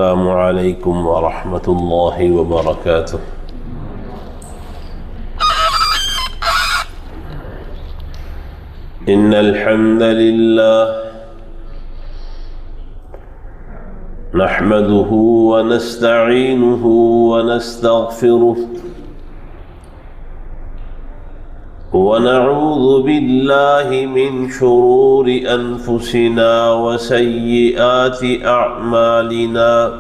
السلام عليكم ورحمة الله وبركاته. إن الحمد لله نحمده ونستعينه ونستغفره ونعوذ بالله من شرور أنفسنا وسيئات أعمالنا.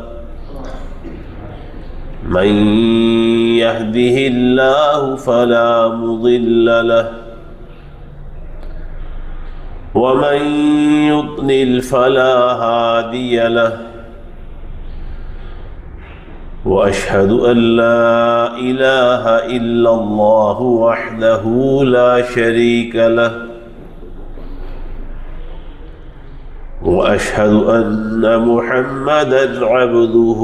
من يهده الله فلا مضل له ومن يضلل فلا هادي له، وأشهد أن لا إله إلا الله وحده لا شريك له، وأشهد أن محمدًا عبده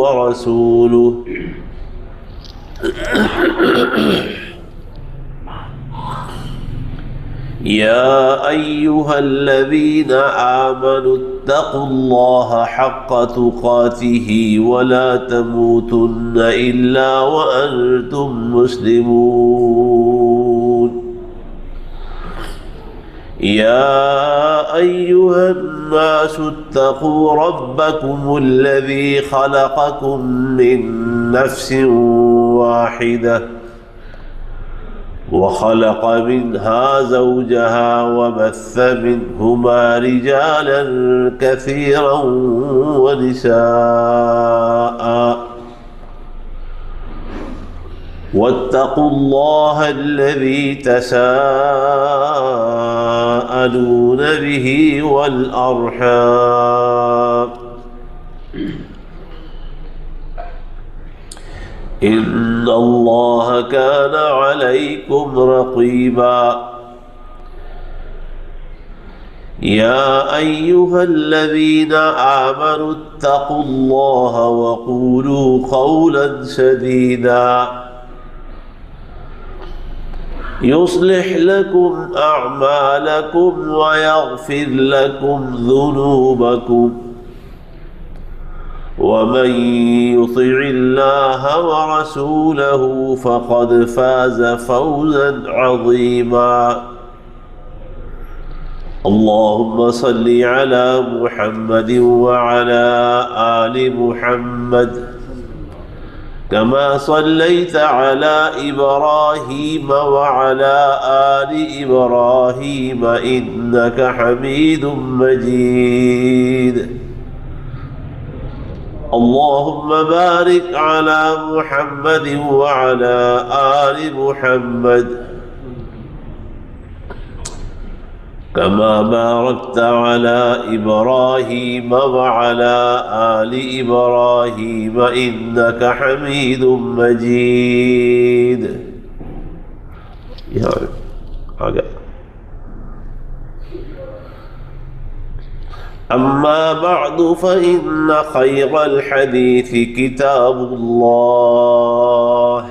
ورسوله. يا أيها الذين آمنوا اتقوا الله حق تقاته ولا تموتن إلا وأنتم مسلمون. يا أيها الناس اتقوا ربكم الذي خلقكم من نفس واحدة وخلق منها زوجها وبث منهما رجالا كثيرا ونساء، واتقوا الله الذي تساءلون به والأرحام، إن الله كان عليكم رقيبا. يا أيها الذين آمنوا اتقوا الله وقولوا قولا سديدا يصلح لكم أعمالكم ويغفر لكم ذنوبكم، ومن يطع الله ورسوله فقد فاز فوزا عظيما. اللهم صل على محمد وعلى آل محمد كما صليت على إبراهيم وعلى آل إبراهيم إنك حميد مجيد. اللهم بارك على محمد وعلى آل محمد كما باركت على إبراهيم وعلى آل إبراهيم إنك حميد مجيد. أما بعد، فإن خير الحديث كتاب الله،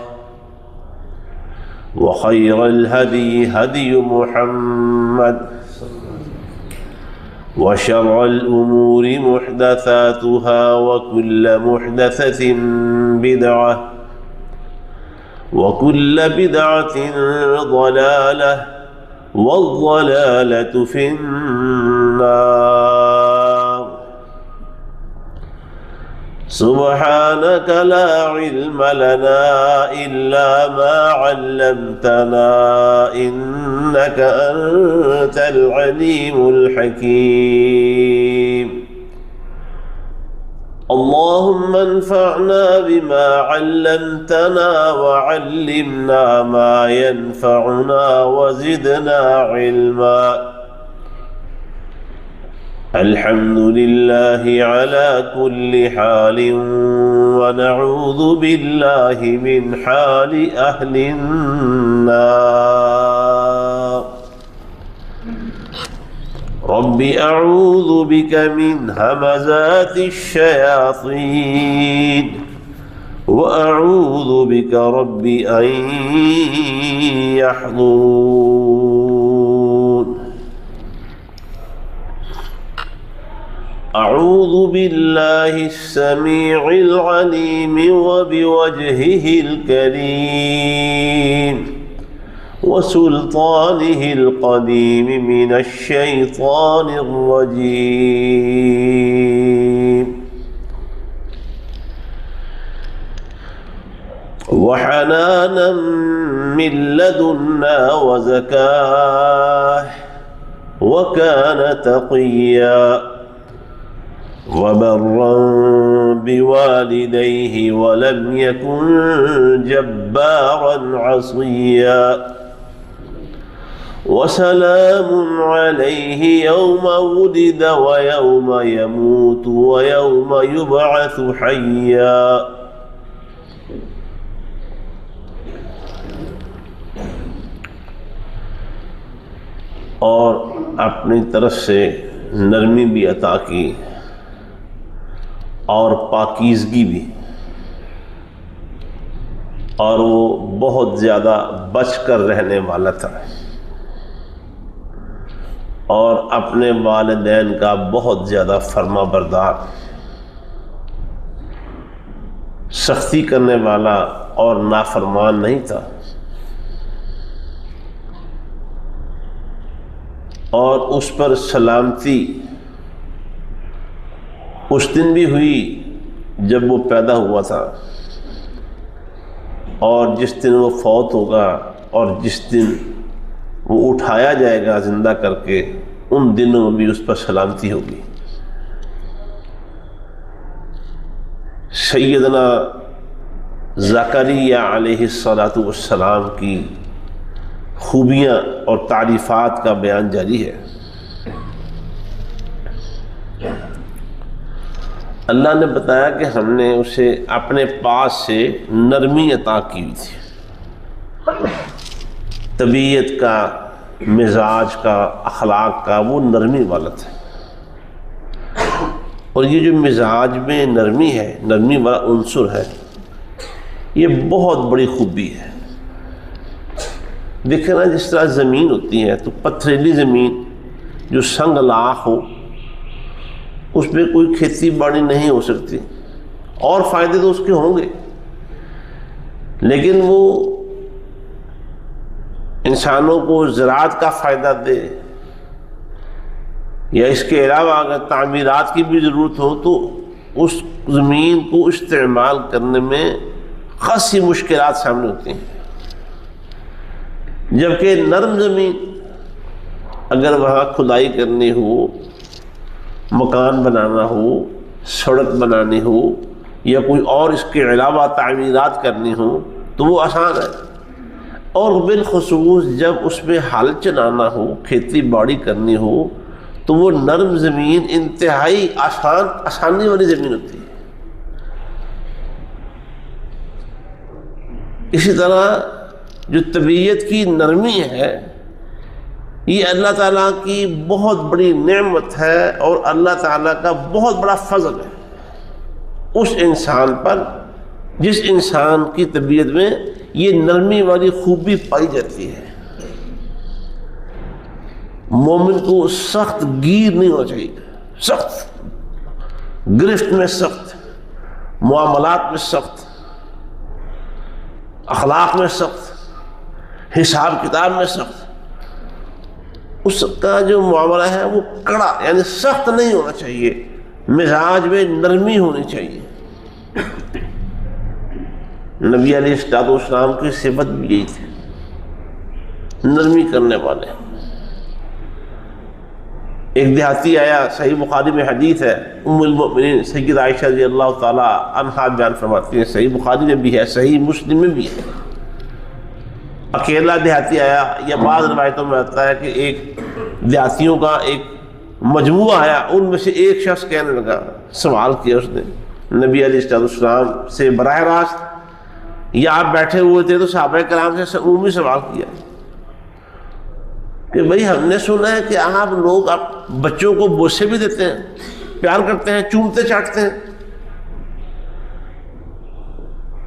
وخير الهدي هدي محمد، وشر الأمور محدثاتها، وكل محدثة بدعة، وكل بدعة ضلالة، والضلالة في النار. سبحانك لا علم لنا إلا ما علمتنا إنك أنت العليم الحكيم. اللهم انفعنا بما علمتنا وعلمنا ما ينفعنا وزدنا علما. الحمد لله على كل حال، ونعوذ بالله من حال أهل النار. رب أعوذ بك من همزات الشياطين، وأعوذ بك رب أن يحضرون. أعوذ بالله السميع العليم وبوجهه الكريم وسلطانه القديم من الشيطان الرجيم وحنانا من لدنا وزكاة وكان تقيا وبرا بوالديه ولم يكن جبارا عصيا وسلام عليه يوم ولد ويوم يموت ويوم يبعث حيا. اور اپنی طرف سے نرمی بھی عطا کی اور پاکیزگی بھی، اور وہ بہت زیادہ بچ کر رہنے والا تھا اور اپنے والدین کا بہت زیادہ فرما بردار، سختی کرنے والا اور نافرمان نہیں تھا. اور اس پر سلامتی اس دن بھی ہوئی جب وہ پیدا ہوا تھا، اور جس دن وہ فوت ہوگا اور جس دن وہ اٹھایا جائے گا زندہ کر کے، ان دنوں میں بھی اس پر سلامتی ہوگی. سیدنا زکریا علیہ السلام کی خوبیاں اور تعریفات کا بیان جاری ہے. اللہ نے بتایا کہ ہم نے اسے اپنے پاس سے نرمی عطا کی ہوئی تھی، طبیعت کا، مزاج کا، اخلاق کا وہ نرمی والا تھا. اور یہ جو مزاج میں نرمی ہے، نرمی والا عنصر ہے، یہ بہت بڑی خوبی ہے. دیکھیں نا، جس طرح زمین ہوتی ہے تو پتھریلی زمین جو سنگ لاخ ہو اس پہ کوئی کھیتی باڑی نہیں ہو سکتی، اور فائدے تو اس کے ہوں گے، لیکن وہ انسانوں کو زراعت کا فائدہ دے یا اس کے علاوہ اگر تعمیرات کی بھی ضرورت ہو تو اس زمین کو استعمال کرنے میں خاصی مشکلات سامنے ہوتی ہیں. جبکہ نرم زمین اگر وہاں کھدائی کرنی ہو، مکان بنانا ہو، سڑک بنانی ہو یا کوئی اور اس کے علاوہ تعمیرات کرنی ہو تو وہ آسان ہے. اور بالخصوص جب اس میں ہل چلانا ہو، کھیتی باڑی کرنی ہو تو وہ نرم زمین انتہائی آسانی والی زمین ہوتی ہے. اسی طرح جو طبیعت کی نرمی ہے یہ اللہ تعالیٰ کی بہت بڑی نعمت ہے اور اللہ تعالیٰ کا بہت بڑا فضل ہے اس انسان پر جس انسان کی طبیعت میں یہ نرمی والی خوبی پائی جاتی ہے. مومن کو سخت گیر نہیں ہونا چاہیے، سخت گرفت میں سخت، معاملات میں سخت، اخلاق میں سخت، حساب کتاب میں سخت. اس کا جو معاملہ ہے وہ کڑا یعنی سخت نہیں ہونا چاہیے، مزاج میں نرمی ہونی چاہیے. نبی علیہ السلام کی صفت بھی یہی تھی، نرمی کرنے والے. ایک دیہاتی آیا، صحیح بخاری میں حدیث ہے، ام المؤمنین سیدہ عائشہ رضی اللہ تعالی عنہا بیان فرماتی ہیں، صحیح بخاری میں بھی ہے، صحیح مسلم میں بھی ہے. اکیلا دیہاتی آیا، یا بعض روایتوں میں آتا ہے کہ ایک دیہاتیوں کا ایک مجموعہ آیا، ان میں سے ایک شخص کہنے لگا، سوال کیا اس نے نبی علیہ السلام سے براہ راست، یا آپ بیٹھے ہوئے تھے تو صحابہ کرام سے عمومی سوال کیا کہ بھئی ہم نے سنا ہے کہ آپ لوگ بچوں کو بوسے بھی دیتے ہیں، پیار کرتے ہیں، چومتے چاٹتے ہیں.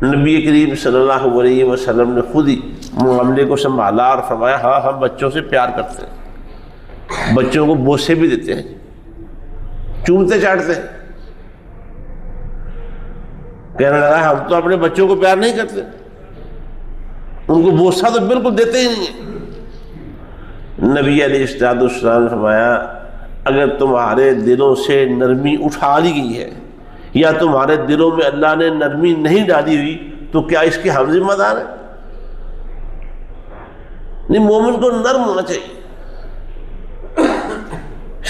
نبی کریم صلی اللہ علیہ وسلم نے خود ہی معاملے کو سنبھالا اور فرمایا ہاں ہم بچوں سے پیار کرتے ہیں، بچوں کو بوسے بھی دیتے ہیں. چومتے چاٹتے ہیں. کہنے لگا ہم تو اپنے بچوں کو پیار نہیں کرتے, ان کو بوسہ تو بالکل دیتے ہی نہیں ہیں. نبی علیہ السلام نے فرمایا اگر تمہارے دلوں سے نرمی اٹھا لی گئی ہے یا تمہارے دلوں میں اللہ نے نرمی نہیں ڈالی ہوئی تو کیا اس کے ہم ذمہ دار ہیں؟ نہیں, مومن کو نرم ہونا چاہیے.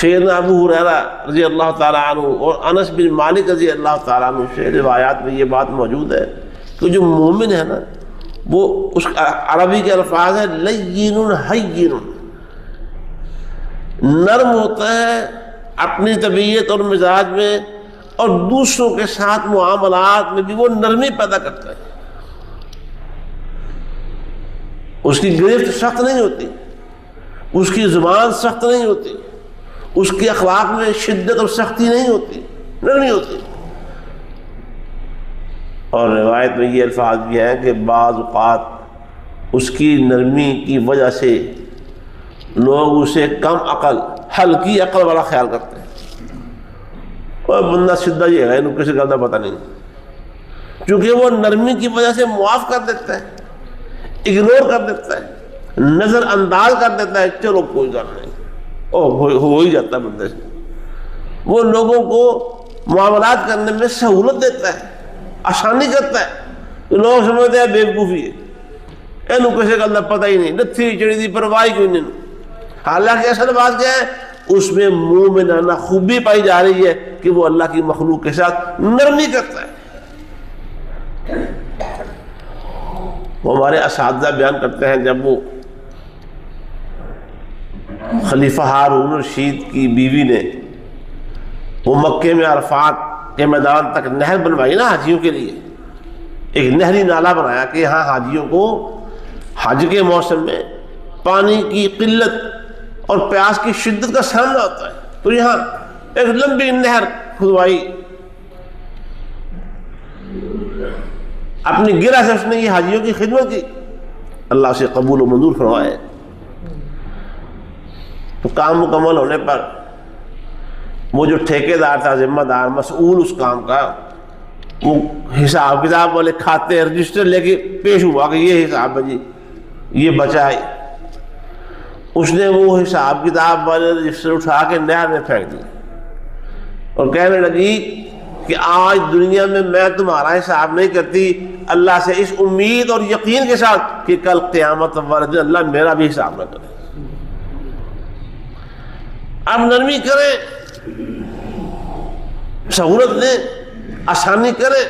سیدنا ابو ہریرہ رضی اللہ تعالیٰ عنہ اور انس بن مالک رضی اللہ تعالیٰ عنہ سے روایات میں یہ بات موجود ہے کہ جو مومن ہے نا وہ اس عربی کے الفاظ ہے لین حین, نرم ہوتا ہے اپنی طبیعت اور مزاج میں, اور دوسروں کے ساتھ معاملات میں بھی وہ نرمی پیدا کرتا ہے. اس کی گرفت سخت نہیں ہوتی, اس کی زبان سخت نہیں ہوتی, اس کے اخلاق میں شدت اور سختی نہیں ہوتی, نرمی ہوتی. اور روایت میں یہ الفاظ بھی ہیں کہ بعض اوقات اس کی نرمی کی وجہ سے لوگ اسے کم عقل, ہلکی عقل والا خیال کرتے ہیں. اور بندہ سیدھا یہ ہے, انہوں کسی کا پتہ نہیں, کیونکہ وہ نرمی کی وجہ سے معاف کر دیتا ہے, اگنور کر دیتا ہے, نظر انداز کر دیتا ہے, چلو کوئی بات نہیں, ہو ہی جاتا ہے بندے سے. وہ لوگوں کو معاملات کرنے میں سہولت دیتا ہے, آسانی کرتا ہے. لوگ سمجھتے ہیں بیوقوفی ہے, اینوں کسی کا پتہ ہی نہیں, نتھی چڑی دی پرواہ کوئی نہیں. حالانکہ اصل بات کیا ہے, اس میں مومنانہ خوبی پائی جا رہی ہے کہ وہ اللہ کی مخلوق کے ساتھ نرمی کرتا ہے. وہ ہمارے اساتذہ بیان کرتے ہیں جب وہ خلیفہ ہارون رشید کی بیوی نے وہ مکے میں عرفات کے میدان تک نہر بنوائی نا حاجیوں کے لیے, ایک نہری نالا بنایا کہ ہاں حاجیوں کو حج کے موسم میں پانی کی قلت اور پیاس کی شدت کا سامنا ہوتا ہے, تو یہاں ایک لمبی نہر کھدوائی. اپنی گرہ سے اس نے یہ حاجیوں کی خدمت کی, اللہ سے قبول و منظور فرمائے. تو کام مکمل ہونے پر وہ جو ٹھیکیدار تھا, ذمہ دار, مسئول اس کام کا, وہ حساب کتاب والے کھاتے رجسٹر لے کے پیش ہوا کہ یہ حساب ہے جی, یہ بچا ہے. اس نے وہ حساب کتاب والے رجسٹر اٹھا کے نہر میں پھینک دیا اور کہنے لگی کہ آج دنیا میں میں تمہارا حساب نہیں کرتی, اللہ سے اس امید اور یقین کے ساتھ کہ کل قیامت والے دن اللہ میرا بھی حساب نہ کرے. اب نرمی کرے, سہولت دے, آسانی کرے.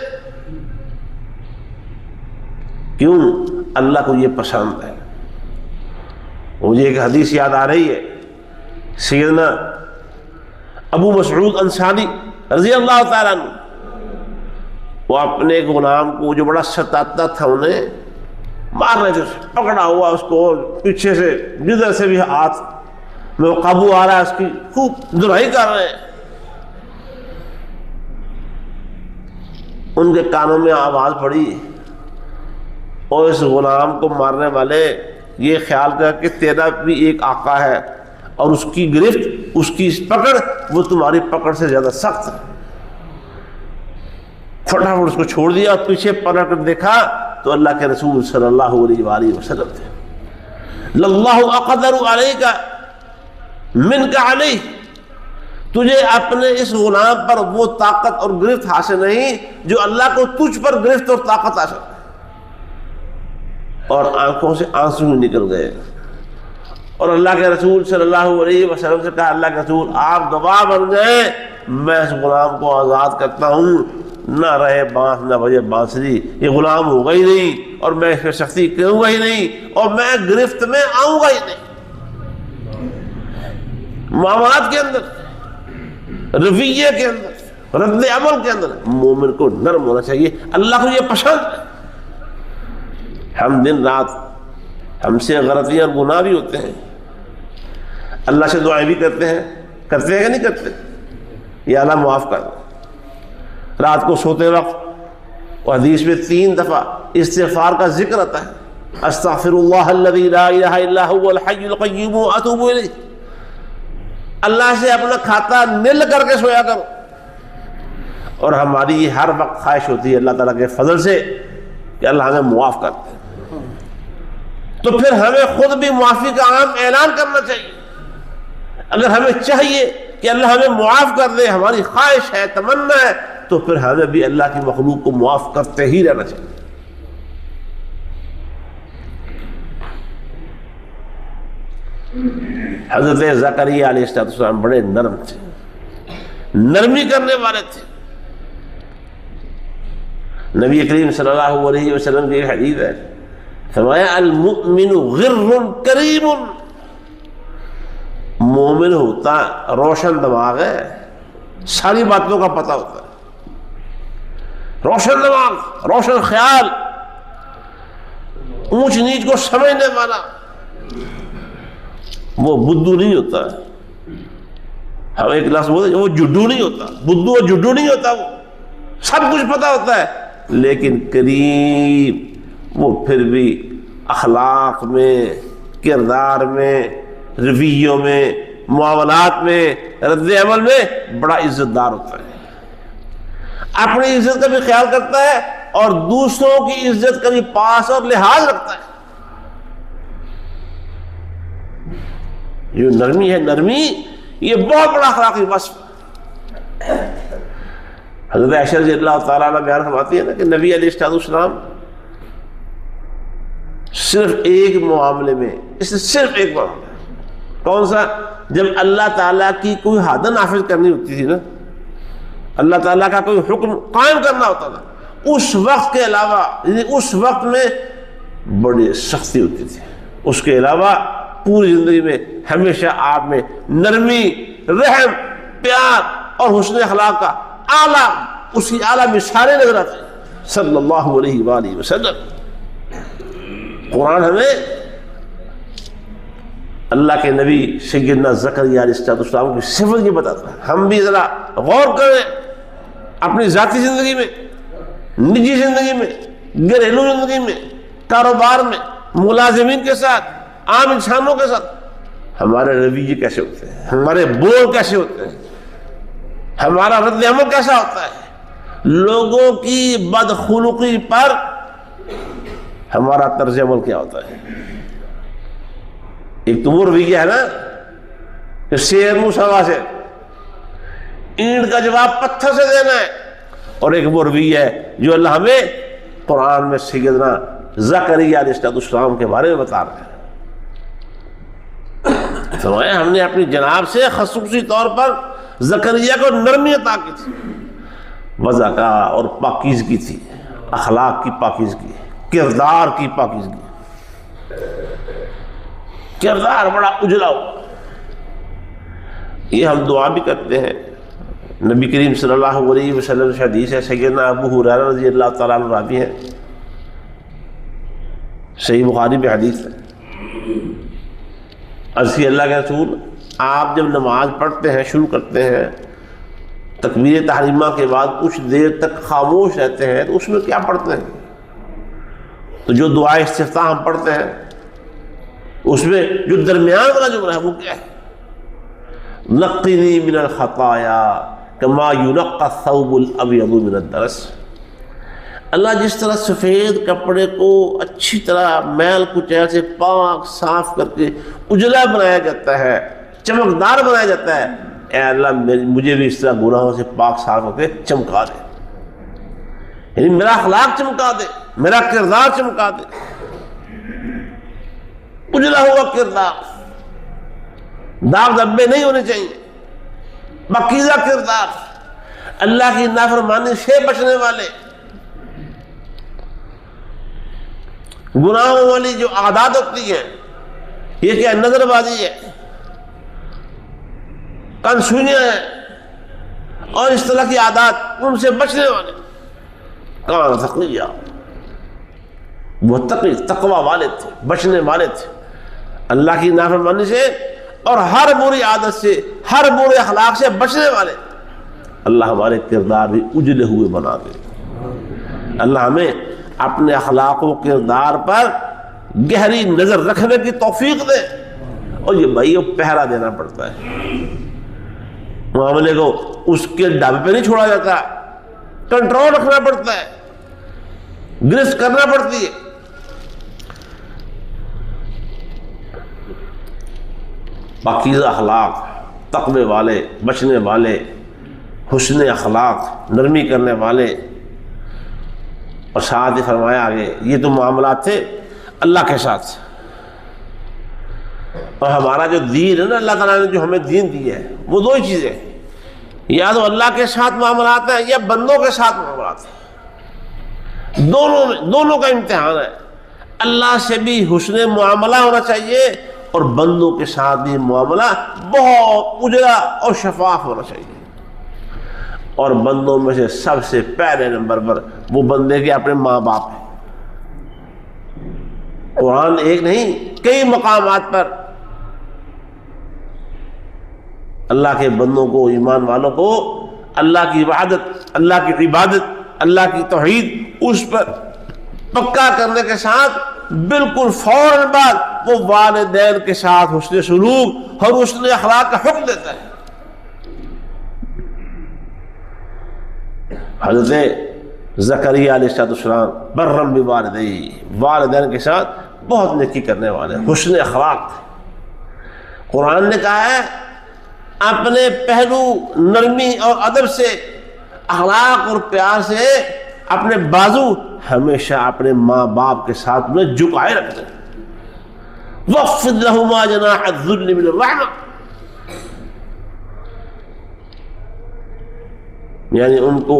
کیوں؟ اللہ کو یہ پسند ہے. مجھے ایک حدیث یاد آ رہی ہے, سیدنا ابو مسعود انصاری رضی اللہ تعالیٰ عنہ, وہ اپنے غلام کو جو بڑا ستاتا تھا انہیں مار رہے تھے, پکڑا ہوا اس کو پیچھے سے جدھر سے بھی ہاتھ میں وہ قابو آ رہا ہے, اس کی خوب دھرائی کر رہے ہیں. ان کے کانوں میں آواز پڑی اور اس غلام کو مارنے والے یہ خیال کر کہ تیرا بھی ایک آقا ہے اور اس کی گرفت, اس کی پکڑ وہ تمہاری پکڑ سے زیادہ سخت ہے. فٹافٹ اس کو چھوڑ دیا اور پیچھے پلٹ کر دیکھا تو اللہ کے رسول صلی اللہ علیہ وآلہ وسلم تھے. للہ اقدر علیک منک علیہ, تجھے اپنے اس غلام پر وہ طاقت اور گرفت حاصل نہیں جو اللہ کو تجھ پر گرفت اور طاقت حاصل ہے. اور آنکھوں سے آنسو نکل گئے اور اللہ کے رسول صلی اللہ علیہ وسلم سے کہا, اللہ کے رسول آپ گواہ بن گئے, میں اس غلام کو آزاد کرتا ہوں, نہ رہے بانس نہ بجے بانسری, یہ غلام ہوگا ہی نہیں اور میں اس پہ سختی کروں گا ہی نہیں اور میں گرفت میں آؤں گا ہی نہیں. معاملات کے اندر, رویے کے اندر, رد عمل کے اندر مومن کو نرم ہونا چاہیے. اللہ کو یہ پسند ہے. ہم دن رات ہم سے غلطیاں اور گناہ بھی ہوتے ہیں, اللہ سے دعائیں بھی کرتے ہیں کہ نہیں کرتے, یا اللہ معاف کر دو. رات کو سوتے وقت حدیث میں 3 دفعہ استغفار کا ذکر آتا ہے, استغفر اللہ الذی لا الہ الا هو الحی القیوم واتوب الیہ. اللہ سے اپنا کھاتا نل کر کے سویا کرو. اور ہماری ہر وقت خواہش ہوتی ہے اللہ تعالیٰ کے فضل سے کہ اللہ ہمیں معاف کر دے. تو پھر ہمیں خود بھی معافی کا عام اعلان کرنا چاہیے. اگر ہمیں چاہیے کہ اللہ ہمیں معاف کر دے، ہماری خواہش ہے، تمنا ہے، تو پھر ہمیں بھی اللہ کی مخلوق کو معاف کرتے ہی رہنا چاہیے. حضرت زکریا علیہ السلام بڑے نرم تھے، نرمی کرنے والے تھے. نبی کریم صلی اللہ علیہ وسلم کی ایک حدیث ہے، فرمایا المؤمن غر کریم. مومن ہوتا روشن دماغ ہے، ساری باتوں کا پتہ ہوتا ہے، روشن دماغ، روشن خیال، اونچ نیچ کو سمجھنے والا. وہ بدو نہیں ہوتا. ہم ایک لفظ بولتے وہ جڈو نہیں ہوتا. بدو اور جڈو نہیں ہوتا، وہ سب کچھ پتہ ہوتا ہے، لیکن کریم وہ پھر بھی اخلاق میں، کردار میں، رویوں میں، معاملات میں، رد عمل میں بڑا عزت دار ہوتا ہے. اپنی عزت کا بھی خیال کرتا ہے اور دوسروں کی عزت کا بھی پاس اور لحاظ رکھتا ہے. یہ نرمی ہے، نرمی یہ بہت بڑا اخلاقی وصف. حضرت عائشہ رضی اللہ تعالیٰ عنہ بیان فرماتی ہے نا کہ نبی علیہ السلام صرف ایک معاملے میں، اس سے صرف ایک معاملہ، کون سا؟ جب اللہ تعالیٰ کی کوئی حد نافذ کرنی ہوتی تھی نا، اللہ تعالیٰ کا کوئی حکم قائم کرنا ہوتا تھا، اس وقت کے علاوہ، یعنی اس وقت میں بڑی سختی ہوتی تھی. اس کے علاوہ پوری زندگی میں ہمیشہ آپ میں نرمی، رحم، پیار اور حسن اخلاق کا اعلیٰ، اس کی اعلیٰ مثالیں نظر آتی ہیں صلی اللہ علیہ وآلہ وسلم. قرآن ہمیں اللہ کے نبی سیدنا زکریا علیہ السلام کی صفت یہ بتاتا ہے. ہم بھی ذرا غور کریں اپنی ذاتی زندگی میں، نجی زندگی میں، گھریلو زندگی میں، کاروبار میں، ملازمین کے ساتھ، عام انسانوں کے ساتھ ہمارے رویے کیسے ہوتے ہیں، ہمارے بول کیسے ہوتے ہیں، ہمارا رد عمل کیسا ہوتا ہے، لوگوں کی بدخلقی پر ہمارا طرز عمل کیا ہوتا ہے. ایک تو وہ رویہ ہے نا کہ شیر منہ سوا سے، اینٹ کا جواب پتھر سے دینا ہے، اور ایک وہ رویہ ہے جو اللہ ہمیں قرآن میں سیدنا زکریا علیہ السلام کے بارے میں بتا رہے ہیں. فرمایا ہم نے اپنی جناب سے خصوصی طور پر زکریا کو نرمی عطا کی تھی، وزکا اور پاکیزگی تھی، اخلاق کی پاکیزگی، کردار کی پاکیزگی، کردار بڑا اجلا ہو. یہ ہم دعا بھی کرتے ہیں. نبی کریم صلی اللہ علیہ وسلم سے حدیث ہے، سیدنا ابو ہریرہ رضی اللہ تعالیٰ عنہ راوی ہے، صحیح بخاری میں حدیث ہے. عرض کی اللہ کے رسول، آپ جب نماز پڑھتے ہیں، شروع کرتے ہیں، تکبیر تحریمہ کے بعد کچھ دیر تک خاموش رہتے ہیں، تو اس میں کیا پڑھتے ہیں؟ تو جو دعا استفتاح ہم پڑھتے ہیں اس میں جو درمیان والا جملہ ہے وہ کیا ہے؟ نقنی من الخطایا کما ینقی الثوب الابیض من الدرس. اللہ جس طرح سفید کپڑے کو اچھی طرح میل کچیل سے پاک صاف کر کے اجلا بنایا جاتا ہے، چمکدار بنایا جاتا ہے، اے اللہ مجھے بھی اس طرح گناہوں سے پاک صاف ہو کے چمکا دے. یعنی میرا اخلاق چمکا دے، میرا کردار چمکا دے، اجلا ہوا کردار، داغ دھبے نہیں ہونے چاہیے، پاکیزہ کردار، اللہ کی نافرمانی سے بچنے والے، گناہوں والی جو عادات ہوتی ہیں، یہ کیا نظر بازی ہے، کنسوئیاں ہیں اور اس طرح کی عادات، ان سے بچنے والے. کان تقیہ، وہ تقوی والے تھے، بچنے والے تھے اللہ کی نافرمانی سے اور ہر بری عادت سے، ہر برے اخلاق سے بچنے والے. اللہ ہمارے کردار بھی اجلے ہوئے بنا دے. اللہ ہمیں اپنے اخلاق و کردار پر گہری نظر رکھنے کی توفیق دے. اور یہ بھائی پہرا دینا پڑتا ہے. معاملے کو اس کے ڈھابے پہ نہیں چھوڑا جاتا، کنٹرول رکھنا پڑتا ہے، گرفت کرنا پڑتی ہے۔ پاکیزہ اخلاق، تقوی والے، بچنے والے، حسن اخلاق، نرمی کرنے والے، اور ساتھ ہی فرمایا آگے یہ تو معاملات تھے اللہ کے ساتھ، اور ہمارا جو دین ہے نا، اللہ تعالیٰ نے جو ہمیں دین دی ہے وہ دو ہی چیزیں، یا تو اللہ کے ساتھ معاملات ہیں یا بندوں کے ساتھ معاملات ہیں، دونوں کا امتحان ہے۔ اللہ سے بھی حسن معاملہ ہونا چاہیے اور بندوں کے ساتھ بھی معاملہ بہت اجلا اور شفاف ہونا چاہیے، اور بندوں میں سے سب سے پہلے نمبر پر وہ بندے کے اپنے ماں باپ ہیں۔ قرآن ایک نہیں کئی مقامات پر اللہ کے بندوں کو، ایمان والوں کو اللہ کی وحدت، اللہ کی عبادت، اللہ کی توحید اس پر پکا کرنے کے ساتھ بالکل فوراً بعد وہ والدین کے ساتھ حسن سلوک اور حسن اخلاق کا حکم دیتا ہے۔ حضرت زکریا علیہ السلام برم بوالدیہ، والدین کے ساتھ بہت نیکی کرنے والے، حسن اخلاق۔ قرآن نے کہا ہے اپنے پہلو نرمی اور ادب سے، اخلاق اور پیار سے اپنے بازو ہمیشہ اپنے ماں باپ کے ساتھ انہیں جھکائے رکھتے ہیں۔ وَخْفِضْ لَهُمَا جَنَاحَ الذُّلِّ مِنَ الرَّحْمَةِ، یعنی ان کو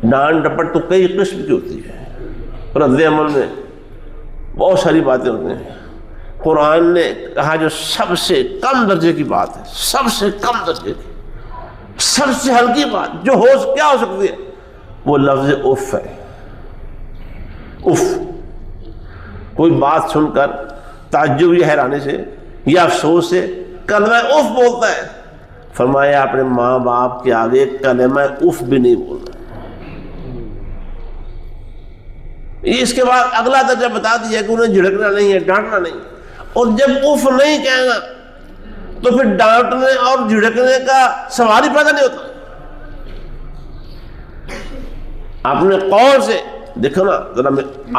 ڈانٹ ڈپٹ تو کئی قسم کی ہوتی ہے، رد عمل میں بہت ساری باتیں ہوتی ہیں۔ قرآن نے کہا جو سب سے کم درجے کی بات ہے، سب سے کم درجے کی، سب سے ہلکی بات جو کیا ہو سکتی ہے، وہ لفظ اف ہے۔ اف، کوئی بات سن کر تعجب یا حیرانی سے یا افسوس سے کلمہ اف بولتا ہے، فرمایا اپنے ماں باپ کے آگے کلمہ اف بھی نہیں بولنا۔ اس کے بعد اگلا درجہ بتا دیا کہ انہیں جھڑکنا نہیں ہے، ڈانٹنا نہیں، اور جب اف نہیں کہنا تو پھر ڈانٹنے اور جھڑکنے کا سوال ہی پیدا نہیں ہوتا۔ اپنے قول سے دیکھو نا،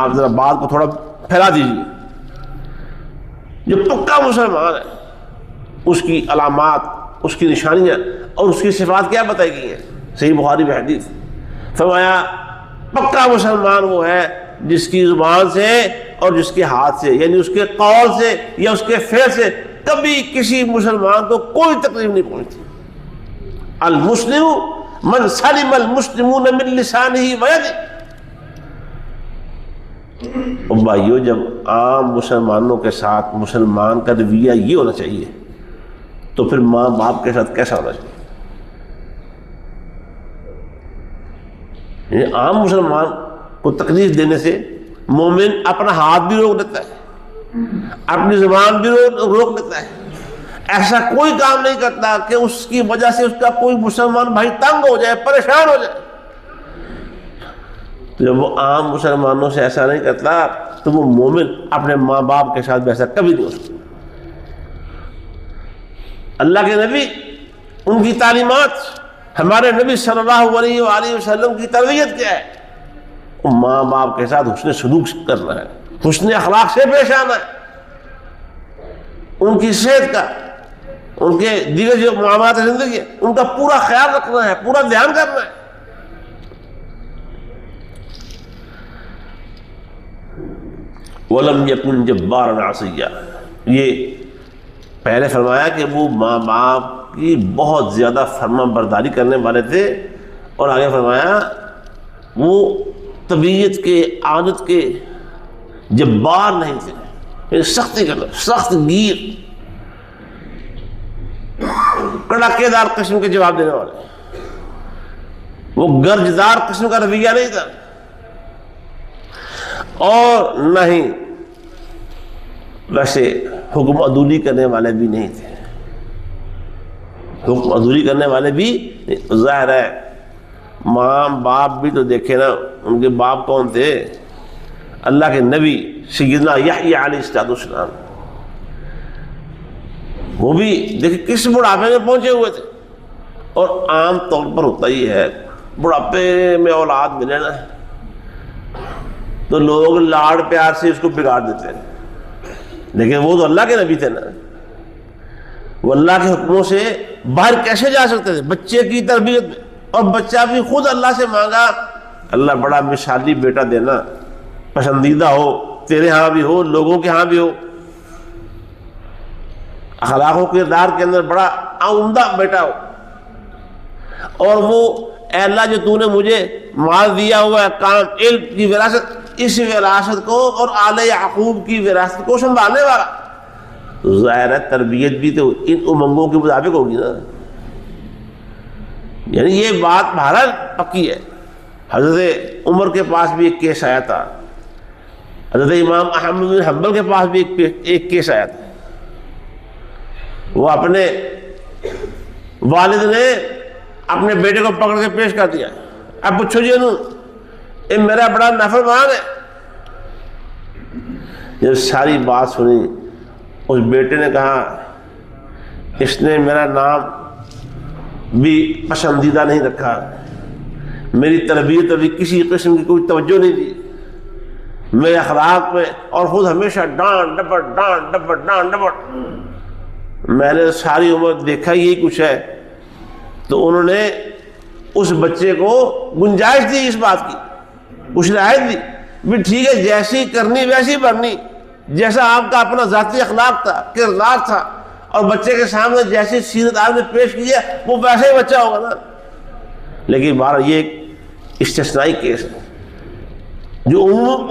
آپ ذرا بات کو تھوڑا پھیلا دیجیے۔ جو پکا مسلمان ہے اس کی علامات، اس کی نشانیاں اور اس کی صفات کیا بتائی گئی ہیں؟ صحیح بخاری میں حدیث فرمایا پکا مسلمان وہ ہے جس کی زبان سے اور جس کے ہاتھ سے، یعنی اس کے قول سے یا اس کے فعل سے کبھی کسی مسلمان کو کوئی تکلیف نہیں پہنچتی۔ المسلم من سلم المسلمون من لسانہ ویدہ۔ اور بھائیو، جب عام مسلمانوں کے ساتھ مسلمان کا رویہ یہ ہونا چاہیے تو پھر ماں باپ کے ساتھ کیسا ہونا چاہیے؟ یعنی عام مسلمان کو تکلیف دینے سے مومن اپنا ہاتھ بھی روک دیتا ہے، اپنی زبان بھی روک دیتا ہے، ایسا کوئی کام نہیں کرتا کہ اس کی وجہ سے اس کا کوئی مسلمان بھائی تنگ ہو جائے، پریشان ہو جائے۔ جب وہ عام مسلمانوں سے ایسا نہیں کرتا تو وہ مومن اپنے ماں باپ کے ساتھ بھی ایسا کبھی نہیں ہو سکتا۔ اللہ کے نبی، ان کی تعلیمات، ہمارے نبی صلی اللہ علیہ وآلہ وسلم کی تربیت کیا ہے؟ ماں باپ کے ساتھ حسن سلوک کرنا ہے، حسن اخلاق سے پیش آنا ہے، ان کی صحت کا، ان کے دیگر جو معاملات زندگی ہے ان کا پورا خیال رکھنا ہے، پورا دھیان کرنا ہے۔ وَلَمْ يَكُنْ جَبَّارًا عَصِيًّا، یہ پہلے فرمایا کہ وہ ماں باپ کی بہت زیادہ فرما برداری کرنے والے تھے، اور آگے فرمایا وہ طبیعت کے، عادت کے جبار نہیں تھے، یعنی سختی کرنا، سخت گیر، کڑاکے دار قسم کے جواب دینے والے، وہ گرجدار قسم کا رویہ نہیں تھا، اور نہ ہی ویسے حکم عدولی کرنے والے بھی نہیں تھے۔ حکم عدولی کرنے والے بھی، ظاہر ہے ماں باپ بھی تو دیکھے نا، ان کے باپ کون تھے؟ اللہ کے نبی سیدنا یحییٰ علیہ السلام۔ وہ بھی دیکھیں کس بڑھاپے میں پہنچے ہوئے تھے. اور عام طور پر ہوتا ہی ہے بڑھاپے میں اولاد ملے نا تو لوگ لاڑ پیار سے اس کو بگاڑ دیتے ہیں. لیکن وہ تو اللہ کے نبی تھے نا, وہ اللہ کے حکموں سے باہر کیسے جا سکتے تھے بچے کی تربیت میں. اور بچہ بھی خود اللہ سے مانگا, اللہ بڑا مثالی بیٹا دینا, پسندیدہ ہو, تیرے ہاں بھی ہو, لوگوں کے ہاں بھی ہو, اخلاق و کردار کے اندر بڑا عمدہ بیٹا ہو. اور وہ اے اللہ جو تو نے مجھے مال دیا ہوا ہے کام علم کی وراثت, اس وراثت کو اور آل یعقوب کی وراثت کو سنبھالنے والا, ظاہر ہے تربیت بھی تو ان امنگوں کے مطابق ہوگی نا. یعنی یہ بات بہرحال پکی ہے. حضرت عمر کے پاس بھی ایک کیس آیا تھا, حضرت امام احمد بن حنبل کے پاس بھی ایک کیس آیا تھا. وہ اپنے والد نے اپنے بیٹے کو پکڑ کے پیش کر دیا, اب پوچھو جی یہ میرا بڑا نافرمان ہے. جب ساری بات سنی اس بیٹے نے کہا اس نے میرا نام بھی پسندیدہ نہیں رکھا, میری تربیت ابھی کسی قسم کی کوئی توجہ نہیں دی, میرے اخلاق میں, اور خود ہمیشہ ڈانٹ ڈپٹ ڈانٹ ڈپٹ ڈانٹ ڈپٹ. میں نے ساری عمر دیکھا یہی کچھ ہے. تو انہوں نے اس بچے کو گنجائش دی اس بات کی, کچھ رعایت دی بھی ٹھیک ہے جیسی کرنی ویسی بننی, جیسا آپ کا اپنا ذاتی اخلاق تھا, کردار تھا, اور بچے کے سامنے جیسی سیرت آپ نے پیش کی ہے وہ ویسا ہی بچہ ہوگا نا. لیکن بہرحال یہ ایک استثنائی کیس ہے. جو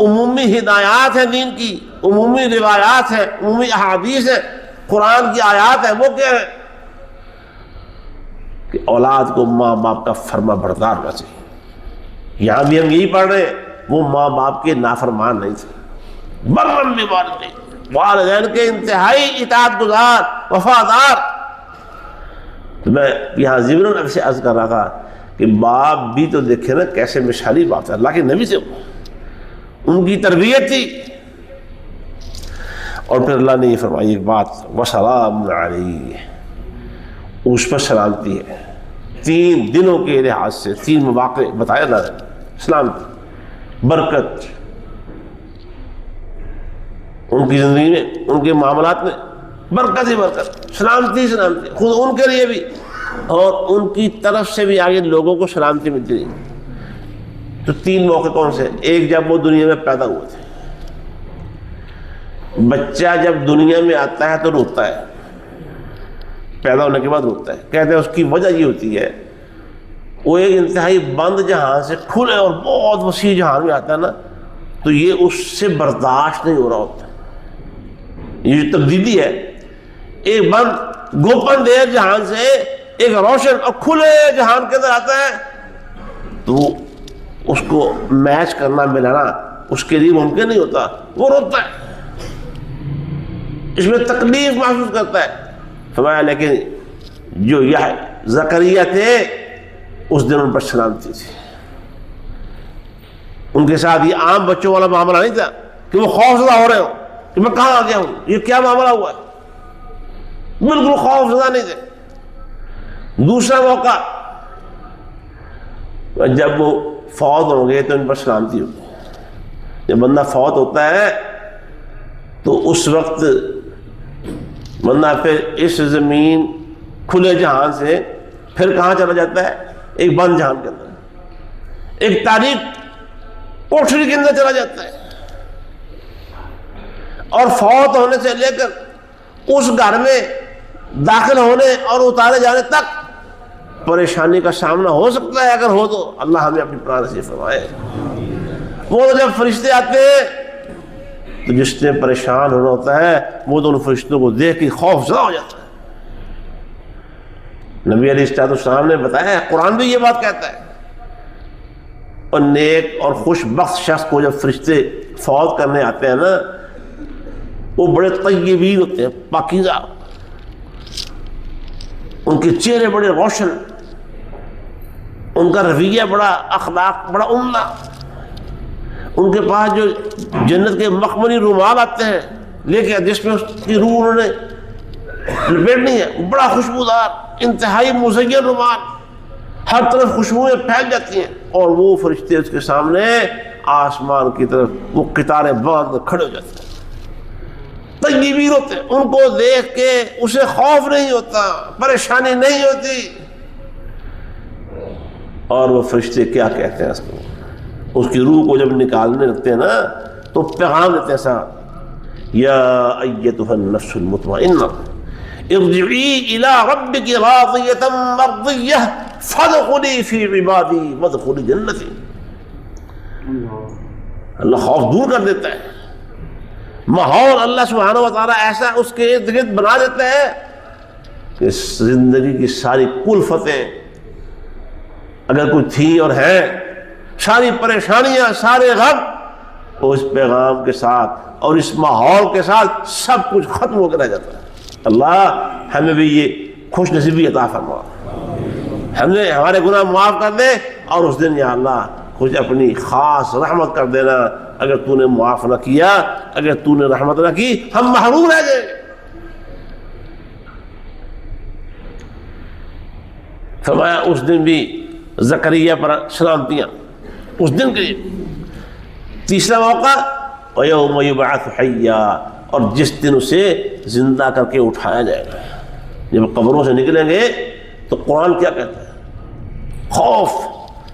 عمومی ہدایات ہیں دین کی, عمومی روایات ہیں, عمومی احادیث ہیں, قرآن کی آیات ہیں, وہ کیا ہے کہ اولاد کو ماں باپ کا فرما بردار ہونا چاہیے. یہاں بھی ہم یہی پڑھ رہے ہیں, وہ ماں باپ کے نافرمان نہیں تھے, برم بوالدین, والدین کے انتہائی اطاعت گزار وفادار. تو میں یہاں ضمن سے عرض کر رہا تھا کہ باپ بھی تو دیکھے نا کیسے مثالی بات ہے, اللہ کے نبی سے ان کی تربیت تھی. اور پھر اللہ نے یہ فرمائی ایک بات, وسلام علیہ, اس پر سلامتی ہے. 3 دنوں کے لحاظ سے 3 مواقع بتایا اللہ نے, سلامتی, برکت ان کی زندگی میں, ان کے معاملات میں برکت ہی برکت, سلامتی سلامتی, خود ان کے لیے بھی اور ان کی طرف سے بھی آگے لوگوں کو سلامتی ملتی رہی. تو 3 موقع کون سے؟ ایک جب وہ دنیا میں پیدا ہوئے تھے. بچہ جب دنیا میں آتا ہے تو روتا ہے, پیدا ہونے کے بعد روتا ہے. کہتے ہیں اس کی وجہ یہ ہوتی ہے وہ ایک انتہائی بند جہان سے کھلے اور بہت وسیع جہان میں آتا ہے نا, تو یہ اس سے برداشت نہیں ہو رہا ہوتا. یہ جو تبدیلی ہے ایک بند گوپن دیر جہان سے ایک روشن اور کھلے جہان کے اندر آتا ہے, تو اس کو میچ کرنا ملانا اس کے لیے ممکن نہیں ہوتا, وہ روتا ہے, اس میں تکلیف محسوس کرتا ہے. فرمایا لیکن جو یہ زکریا تھے اس دن ان پر سلامتی تھی. ان کے ساتھ یہ عام بچوں والا معاملہ نہیں تھا کہ وہ خوفزدہ ہو رہے ہو کہ میں کہاں آ گیا ہوں, یہ کیا معاملہ ہوا ہے, بالکل خوفزدہ نہیں تھے. دوسرا موقع جب وہ فوت ہوں گے تو ان پر سلامتی ہوگی. جب بندہ فوت ہوتا ہے تو اس وقت بندہ پھر اس زمین کھلے جہان سے پھر کہاں چلا جاتا ہے, ایک بند جہان کے اندر, ایک تاریخ کوٹھری کے اندر چلا جاتا ہے. اور فوت ہونے سے لے کر اس گھر میں داخل ہونے اور اتارے جانے تک پریشانی کا سامنا ہو سکتا ہے. اگر ہو تو اللہ ہمیں اپنی پناہ نصیب فرمائے. وہ جب فرشتے آتے ہیں تو جس نے پریشان ہونا ہوتا ہے وہ تو ان فرشتوں کو دیکھ کے خوف زدہ ہو جاتا ہے. نبی علیہ السلام نے بتایا ہے, قرآن بھی یہ بات کہتا ہے. اور نیک اور خوش بخت شخص کو جب فرشتے فوت کرنے آتے ہیں نا, وہ بڑے طیبین ہوتے ہیں, پاکیزہ, ان کے چہرے بڑے روشن, ان کا رویہ بڑا, اخلاق بڑا عمدہ. ان کے پاس جو جنت کے مخملی رومال آتے ہیں لے کے, جس میں اس کی روح انہوں نے لپیٹنی ہے، بڑا خوشبودار انتہائی مزین رومال، ہر طرف خوشبوئیں پھیل جاتی ہیں، اور وہ فرشتے اس کے سامنے آسمان کی طرف وہ قطاریں باندھ کھڑے ہو جاتے ہیں، طیبین ہوتے ہیں، ان کو دیکھ کے اسے خوف نہیں ہوتا، پریشانی نہیں ہوتی۔ اور وہ فرشتے کیا کہتے ہیں اس کی روح کو جب نکالنے لگتے ہیں نا تو پیغام دیتے ہیں ساتھ، یا ایتھا النفس المطمئنہ ارجعی الی ربک راضیۃ مرضیہ فادخلی فی عبادی وادخلی جنتی۔ اللہ خوف دور کر دیتا ہے، ماحول اللہ سبحانہ و تعالیٰ ایسا اس کے ارد گرد بنا دیتا ہے کہ زندگی کی ساری کلفتیں اگر کوئی تھی اور ہیں، ساری پریشانیاں، سارے غم، وہ اس پیغام کے ساتھ اور اس ماحول کے ساتھ سب کچھ ختم ہو کر رہ جاتا ہے۔ اللہ ہمیں بھی یہ خوش نصیبی عطا فرما، ہمیں ہمارے گناہ معاف کر دے، اور اس دن یا اللہ کچھ اپنی خاص رحمت کر دینا، اگر تو نے معاف نہ کیا، اگر تو نے رحمت نہ کی، ہم محروم رہ جائیں گے۔ فرمایا اس دن بھی زکریا پر سلامتیاں، اس دن کے لیے۔ تیسرا موقع وَيَوْمَ يُبْعَثُ حَيًّا، اور جس دن اسے زندہ کر کے اٹھایا جائے گا۔ جب قبروں سے نکلیں گے تو قرآن کیا کہتا ہے؟ خوف،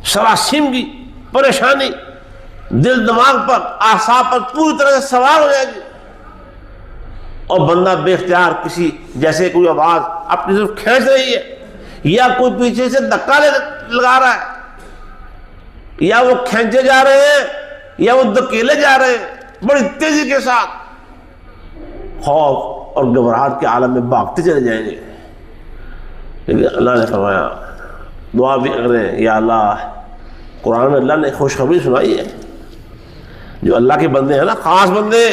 سراسیمگی، پریشانی دل دماغ پر، اعصاب پر پوری طرح سے سوار ہو جائے گی، اور بندہ بے اختیار کسی جیسے کوئی آواز اپنی طرف کھینچ رہی ہے، یا کوئی پیچھے سے دھکا لگا رہا ہے، یا وہ کھینچے جا رہے ہیں، یا وہ دھکیلے جا رہے ہیں بڑی تیزی کے ساتھ، خوف اور گھبراہٹ کے عالم میں بھاگتے چلے جائیں گے۔ لیکن اللہ نے فرمایا دعا بھی کریں، یا اللہ قرآن میں اللہ نے خوشخبری سنائی ہے، جو اللہ کے بندے ہیں نا، خاص بندے،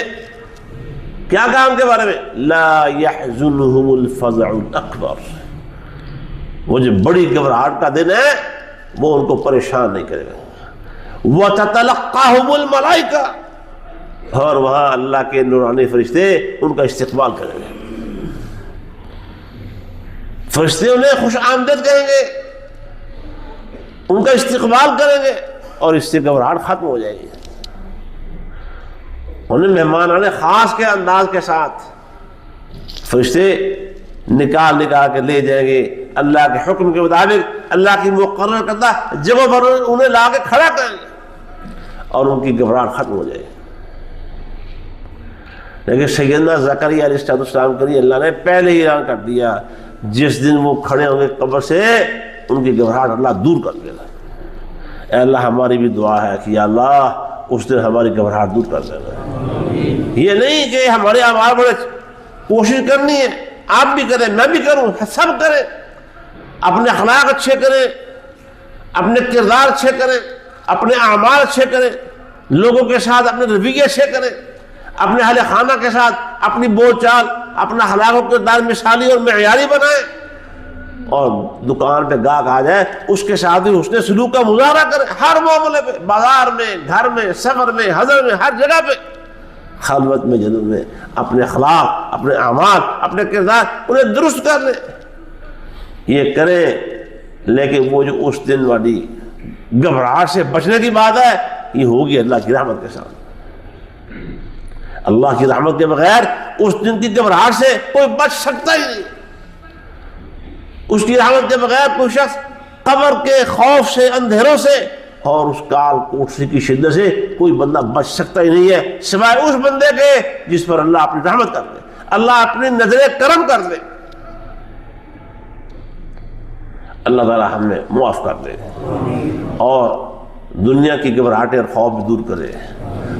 کیا کہا ان کے بارے میں؟ لا يحزنهم الفزع الاکبر، وہ جو بڑی گھبراہٹ کا دن ہے وہ ان کو پریشان نہیں کرے گا۔ وَتَتَلَقَّاهُمُ الْمَلَائِكَةُ، اور وہاں اللہ کے نورانی فرشتے ان کا استقبال کریں گے، فرشتے انہیں خوش آمدید کہیں گے، ان کا استقبال کریں گے، اور اس سے گھبراہٹ ختم ہو جائے گی۔ انہیں مہمان آنے خاص کے انداز کے ساتھ فرشتے نکال کے لے جائیں گے، اللہ کے حکم کے مطابق اللہ کی مقرر کردہ جگہ پر انہیں لا کے کھڑا کریں گے، اور ان کی گھبراہٹ ختم ہو جائے گی۔ لیکن سیدنا زکریا علیہ السلام کے لیے اللہ نے پہلے ہی اعلان کر دیا، جس دن وہ کھڑے ہوں گے قبر سے ان کی گھبراہٹ اللہ دور کر دے گا۔ اے اللہ ہماری بھی دعا ہے کہ یا اللہ اس دن ہماری گھبراہٹ دور کر دینا۔ یہ نہیں کہ ہمارے اعمال بڑے کوشش کرنی ہے، آپ بھی کریں، میں بھی کروں، سب کریں، اپنے اخلاق اچھے کریں، اپنے کردار اچھے کریں، اپنے اعمال اچھے کریں، لوگوں کے ساتھ اپنے رویے اچھے کریں، اپنے اہل خانہ کے ساتھ اپنی بول چال، اپنا اخلاق و کردار مثالی اور معیاری بنائیں، اور دکان پہ گاہک آ جائے اس کے ساتھ بھی حسن سلوک کا مظاہرہ کریں، ہر معاملے پہ، بازار میں، گھر میں، سفر میں، حضر میں، ہر جگہ پہ، خلوت میں، جنت میں، اپنے اخلاق، اپنے اعمال، اپنے کردار انہیں درست کر لیں۔ یہ کریں، لیکن وہ جو اس دن والی گھبراہٹ سے بچنے کی بات ہے، یہ ہوگی اللہ کی رحمت کے ساتھ۔ اللہ کی رحمت کے بغیر اس دن کی گھبراہٹ سے کوئی بچ سکتا ہی نہیں۔ اس کی رحمت کے بغیر کوئی شخص قبر کے خوف سے، اندھیروں سے اور اس کال کوٹھی کی شدت سے کوئی بندہ بچ سکتا ہی نہیں ہے، سوائے اس بندے کے جس پر اللہ اپنی رحمت کر دے، اللہ اپنی نظر کرم کر دے۔ اللہ تعالی ہمیں معاف کر دے اور دنیا کی گھبراہٹیں اور خوف بھی دور کرے،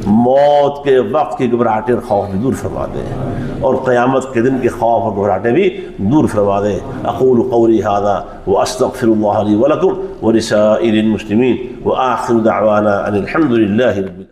موت کے وقت کی گھبراہٹیں اور خوف بھی دور فرما دے، اور قیامت کے دن کے خوف اور گھبراہٹیں بھی دور فرما دے۔ اقول قولی ھذا واستغفر اللہ لی ولکم ولسائر المسلمین وآخر دعوانا ان الحمد للہ رب العالمین۔